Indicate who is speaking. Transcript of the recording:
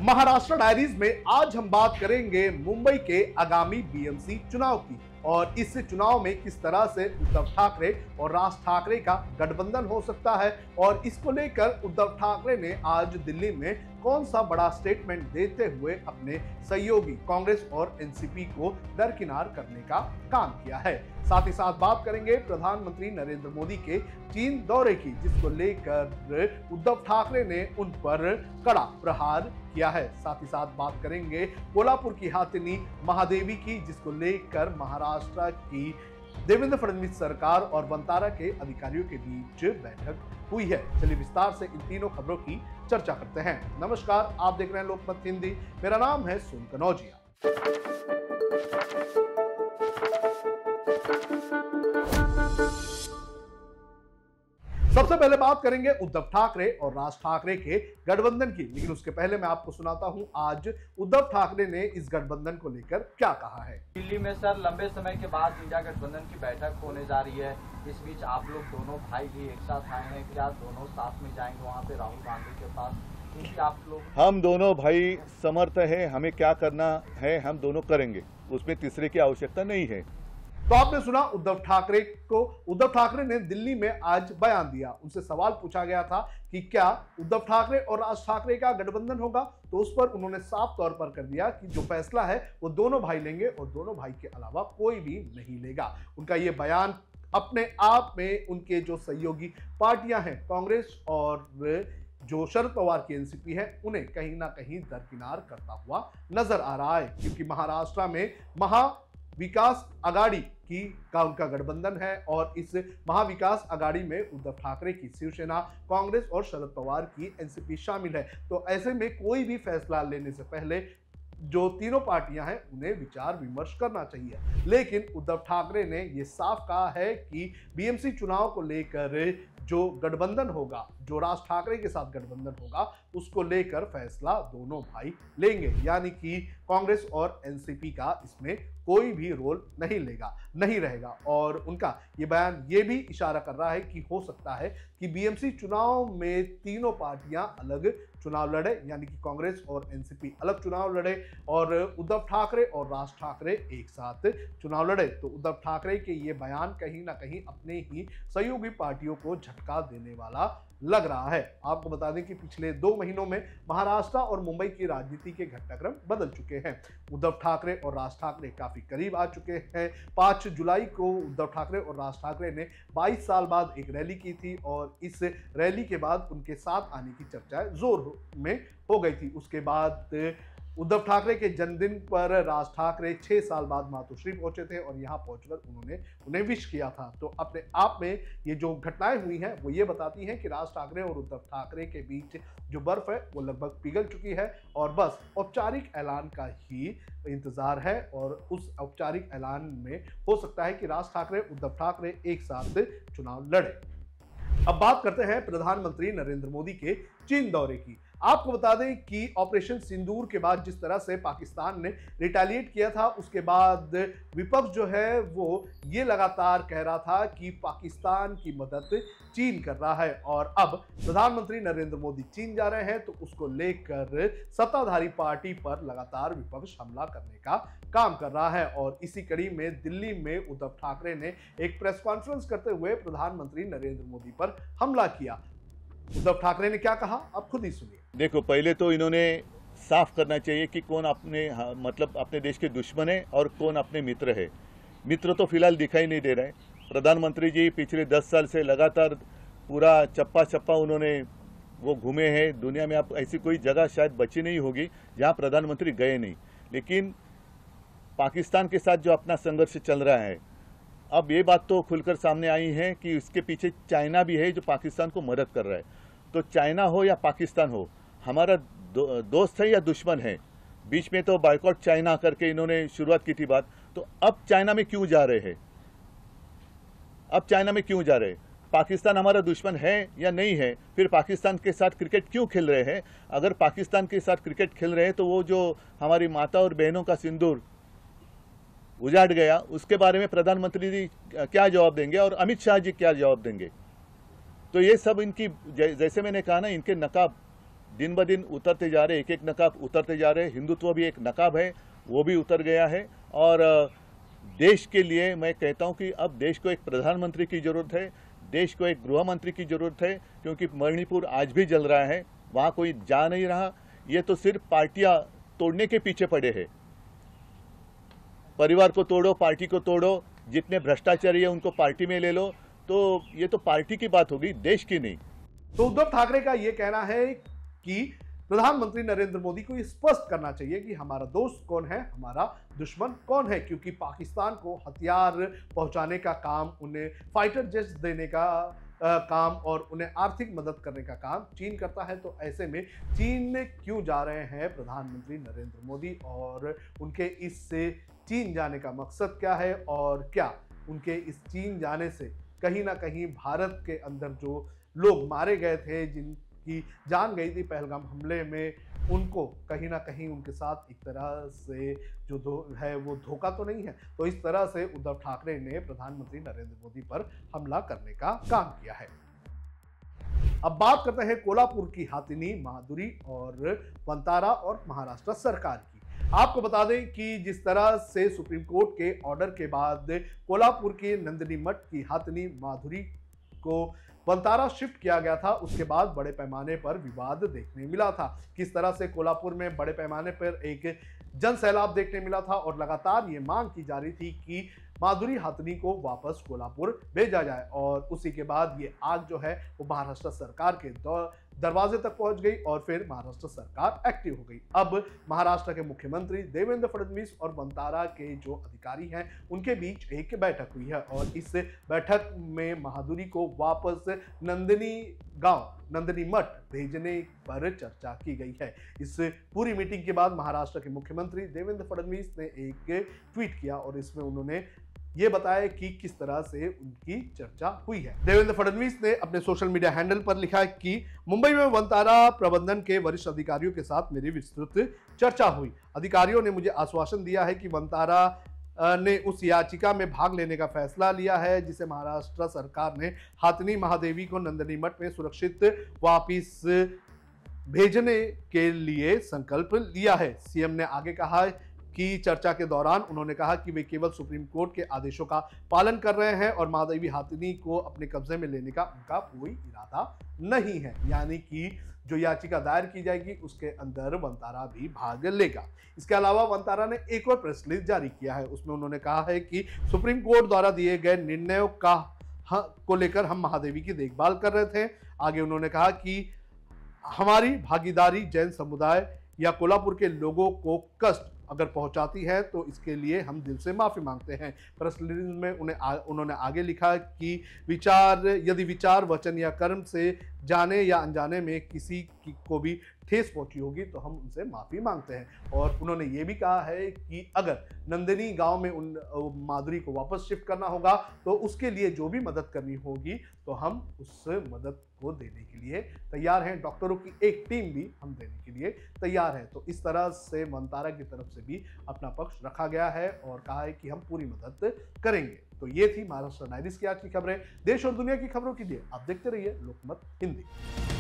Speaker 1: Maharashtra diaries में आज हम बात करेंगे मुंबई के आगामी बीएमसी चुनाव की और इस चुनाव में किस तरह से उद्धव ठाकरे और राज ठाकरे का गठबंधन हो सकता है और इसको लेकर उद्धव ठाकरे ने आज दिल्ली में कौन सा बड़ा स्टेटमेंट देते हुए अपने सहयोगी कांग्रेस और एनसीपी को दरकिनार करने का काम किया है। साथ ही साथ बात करेंगे प्रधानमंत्री नरेंद्र मोदी के चीन दौरे की, जिसको लेकर उद्धव ठाकरे ने उन पर कड़ा प्रहार किया है। साथ ही साथ बात करेंगे कोल्हापुर की हाथिनी महादेवी की, जिसको लेकर महाराष्ट्र की देवेंद्र फडणवीस सरकार और वंतारा के अधिकारियों के बीच बैठक हुई है। चलिए विस्तार से इन तीनों खबरों की चर्चा करते हैं। नमस्कार, आप देख रहे हैं लोकमत हिंदी। मेरा नाम है सुन कनौजिया। सबसे पहले बात करेंगे उद्धव ठाकरे और राज ठाकरे के गठबंधन की, लेकिन उसके पहले मैं आपको सुनाता हूं आज उद्धव ठाकरे ने इस गठबंधन को लेकर क्या कहा है।
Speaker 2: दिल्ली में सर लंबे समय के बाद इंडिया गठबंधन की बैठक होने जा रही है। इस बीच आप लोग दोनों भाई भी एक साथ आए हैं, क्या दोनों साथ में जाएंगे वहाँ पे राहुल गांधी के पास? क्योंकि आप लोग
Speaker 3: हम दोनों भाई समर्थ है, हमें क्या करना है हम दोनों करेंगे, उसमें तीसरे की आवश्यकता नहीं है।
Speaker 1: तो आपने सुना उद्धव ठाकरे को। उद्धव ठाकरे ने दिल्ली में आज बयान दिया। उनसे सवाल पूछा गया था कि क्या उद्धव ठाकरे और राज ठाकरे का गठबंधन होगा, तो उस पर उन्होंने साफ तौर पर कर दिया कि जो फैसला है वो दोनों भाई लेंगे और दोनों भाई के अलावा कोई भी नहीं लेगा। उनका ये बयान अपने आप में उनके जो सहयोगी पार्टियां हैं कांग्रेस और जो शरद पवार की एनसीपी है उन्हें कहीं ना कहीं दरकिनार करता हुआ नजर आ रहा है, क्योंकि महाराष्ट्र में महाविकास आघाड़ी का उनका गठबंधन है और इस महाविकास आघाड़ी में उद्धव ठाकरे की शिवसेना, कांग्रेस और शरद पवार की एनसीपी शामिल है। तो ऐसे में कोई भी फैसला लेने से पहले जो तीनों पार्टियां हैं उन्हें विचार विमर्श करना चाहिए। लेकिन उद्धव ठाकरे ने यह साफ कहा है कि बीएमसी चुनाव को लेकर जो गठबंधन होगा, जो राज ठाकरे के साथ गठबंधन होगा, उसको लेकर फैसला दोनों भाई लेंगे, यानी कि कांग्रेस और एनसीपी का इसमें कोई भी रोल नहीं रहेगा। और उनका ये बयान ये भी इशारा कर रहा है कि हो सकता है कि बीएमसी चुनाव में तीनों पार्टियां अलग चुनाव लड़े, यानी कि कांग्रेस और एनसीपी अलग चुनाव लड़े और उद्धव ठाकरे और राज ठाकरे एक साथ चुनाव लड़े। तो उद्धव ठाकरे के ये बयान कहीं ना कहीं अपने ही सहयोगी पार्टियों को झटका देने वाला लग रहा है। आपको बता दें कि पिछले 2 महीनों में महाराष्ट्र और मुंबई की राजनीति के घटनाक्रम बदल चुके हैं। उद्धव ठाकरे और राज ठाकरे काफी करीब आ चुके हैं। 5 जुलाई को उद्धव ठाकरे और राज ठाकरे ने 22 साल बाद एक रैली की थी और इस रैली के बाद उनके साथ आने की चर्चाएं जोर में हो गई थी। उसके बाद उद्धव ठाकरे के जन्मदिन पर राज ठाकरे 6 साल बाद मातोश्री पहुंचे थे और यहां पहुंचकर उन्होंने उन्हें विश किया था। तो अपने आप में ये जो घटनाएं हुई हैं वो ये बताती हैं कि राज ठाकरे और उद्धव ठाकरे के बीच जो बर्फ है वो लगभग पिघल चुकी है और बस औपचारिक ऐलान का ही इंतजार है। और उस औपचारिक ऐलान में हो सकता है कि राज ठाकरे उद्धव ठाकरे एक साथ चुनाव लड़े। अब बात करते हैं प्रधानमंत्री नरेंद्र मोदी के चीन दौरे की। आपको बता दें कि ऑपरेशन सिंदूर के बाद जिस तरह से पाकिस्तान ने रिटेलिएट किया था, उसके बाद विपक्ष जो है वो ये लगातार कह रहा था कि पाकिस्तान की मदद चीन कर रहा है और अब प्रधानमंत्री नरेंद्र मोदी चीन जा रहे हैं तो उसको लेकर सत्ताधारी पार्टी पर लगातार विपक्ष हमला करने का काम कर रहा है। और इसी कड़ी में दिल्ली में उद्धव ठाकरे ने एक प्रेस कॉन्फ्रेंस करते हुए प्रधानमंत्री नरेंद्र मोदी पर हमला किया। उद्धव ठाकरे ने क्या कहा, आप खुद ही सुनिए।
Speaker 3: देखो, पहले तो इन्होंने साफ करना चाहिए कि कौन अपने देश के दुश्मन है और कौन अपने मित्र है। मित्र तो फिलहाल दिखाई नहीं दे रहे। प्रधानमंत्री जी पिछले 10 साल से लगातार पूरा चप्पा चप्पा उन्होंने वो घूमे हैं। दुनिया में आप ऐसी कोई जगह शायद बची नहीं होगी जहां प्रधानमंत्री गए नहीं। लेकिन पाकिस्तान के साथ जो अपना संघर्ष चल रहा है, अब ये बात तो खुलकर सामने आई है कि इसके पीछे चाइना भी है जो पाकिस्तान को मदद कर रहा है। तो चाइना हो या पाकिस्तान हो, हमारा दोस्त है या दुश्मन है। बीच में तो बायकॉट चाइना करके इन्होंने शुरुआत की थी बात, तो अब चाइना में क्यों जा रहे हैं? पाकिस्तान हमारा दुश्मन है या नहीं है? फिर पाकिस्तान के साथ क्रिकेट क्यों खेल रहे हैं? अगर पाकिस्तान के साथ क्रिकेट खेल रहे हैं तो वो जो हमारी माता और बहनों का सिंदूर उजाड़ गया, उसके बारे में प्रधानमंत्री जी क्या जवाब देंगे और अमित शाह जी क्या जवाब देंगे? तो ये सब इनकी, जैसे मैंने कहा ना, इनके नकाब दिन ब दिन उतरते जा रहे, एक एक नकाब उतरते जा रहे। हिंदुत्व भी एक नकाब है, वो भी उतर गया है। और देश के लिए मैं कहता हूं कि अब देश को एक प्रधानमंत्री की जरूरत है, देश को एक गृह मंत्री की जरूरत है, क्योंकि मणिपुर आज भी जल रहा है, वहां कोई जा नहीं रहा। ये तो सिर्फ पार्टियां तोड़ने के पीछे पड़े हैं। परिवार को तोड़ो, पार्टी को तोड़ो, जितने भ्रष्टाचारी है उनको पार्टी में ले लो, तो ये तो पार्टी की बात होगी, देश की नहीं।
Speaker 1: तो उद्धव ठाकरे का यह कहना है कि प्रधानमंत्री नरेंद्र मोदी को ये स्पष्ट करना चाहिए कि हमारा दोस्त कौन है, हमारा दुश्मन कौन है, क्योंकि पाकिस्तान को हथियार पहुंचाने का काम, उन्हें फाइटर जेट्स देने का काम और उन्हें आर्थिक मदद करने का काम चीन करता है। तो ऐसे में चीन में क्यों जा रहे हैं प्रधानमंत्री नरेंद्र मोदी, और उनके इससे चीन जाने का मकसद क्या है, और क्या उनके इस चीन जाने से कहीं ना कहीं भारत के अंदर जो लोग मारे गए थे, जिनकी जान गई थी पहलगाम हमले में, उनको कहीं ना कहीं उनके साथ एक तरह से जो है वो धोखा तो नहीं है। तो इस तरह से उद्धव ठाकरे ने प्रधानमंत्री नरेंद्र मोदी पर हमला करने का काम किया है। अब बात करते हैं कोल्हापुर की हाथिनी माधुरी और वंतारा और महाराष्ट्र सरकार की। आपको बता दें कि जिस तरह से सुप्रीम कोर्ट के ऑर्डर के बाद कोल्हापुर के नंदिनी मठ की हाथिनी माधुरी को वंतारा शिफ्ट किया गया था, उसके बाद बड़े पैमाने पर विवाद देखने मिला था। किस तरह से कोल्हापुर में बड़े पैमाने पर एक जन सैलाब देखने मिला था और लगातार ये मांग की जा रही थी कि माधुरी हाथिनी को वापस कोल्हापुर भेजा जाए, और उसी के बाद ये आग जो है वो महाराष्ट्र सरकार के दरवाजे तक पहुंच गई और फिर महाराष्ट्र सरकार एक्टिव हो गई। अब महाराष्ट्र के मुख्यमंत्री देवेंद्र फडणवीस और वंतारा के जो अधिकारी हैं उनके बीच एक बैठक हुई है, और इस बैठक में माधुरी को वापस नंदिनी मठ भेजने पर चर्चा की गई है। इस पूरी मीटिंग के बाद महाराष्ट्र के मुख्यमंत्री देवेंद्र फडणवीस ने एक ट्वीट किया और इसमें उन्होंने ये बताया कि किस तरह से उनकी चर्चा हुई है। देवेंद्र फडणवीस ने अपने सोशल मीडिया हैंडल पर लिखा है कि मुंबई में वंतारा प्रबंधन के वरिष्ठ अधिकारियों के साथ मेरी विस्तृत चर्चा हुई। अधिकारियों ने मुझे आश्वासन दिया है कि वंतारा ने उस याचिका में भाग लेने का फैसला लिया है जिसे महाराष्ट्र सरकार ने हाथिनी महादेवी को नंदिनी मठ में सुरक्षित वापिस भेजने के लिए संकल्प लिया है। सीएम ने आगे कहा कि चर्चा के दौरान उन्होंने कहा कि वे केवल सुप्रीम कोर्ट के आदेशों का पालन कर रहे हैं और महादेवी हाथिनी को अपने कब्जे में लेने का उनका कोई इरादा नहीं है, यानी कि जो याचिका दायर की जाएगी उसके अंदर वंतारा भी भाग लेगा। इसके अलावा वंतारा ने एक और प्रेस रिलीज जारी किया है, उसमें उन्होंने कहा है कि सुप्रीम कोर्ट द्वारा दिए गए निर्णयों को लेकर हम महादेवी की देखभाल कर रहे थे। आगे उन्होंने कहा कि हमारी भागीदारी जैन समुदाय या कोल्हापुर के लोगों को कष्ट अगर पहुंचाती है तो इसके लिए हम दिल से माफी मांगते हैं। प्रेस रिलीज में उन्होंने आगे लिखा कि यदि विचार, वचन या कर्म से जाने या अनजाने में किसी को भी ठेस पहुंची होगी तो हम उनसे माफी मांगते हैं। और उन्होंने ये भी कहा है कि अगर नंदिनी गांव में माधुरी को वापस शिफ्ट करना होगा तो उसके लिए जो भी मदद करनी होगी तो हम उस मदद को देने के लिए तैयार हैं। डॉक्टरों की एक टीम भी हम देने के लिए तैयार है। तो इस तरह से वंतारा की तरफ से भी अपना पक्ष रखा गया है और कहा है कि हम पूरी मदद करेंगे। तो ये थी महाराष्ट्र डायरीज की आज की खबरें। देश और दुनिया की खबरों के लिए आप देखते रहिए लोकमत हिंदी।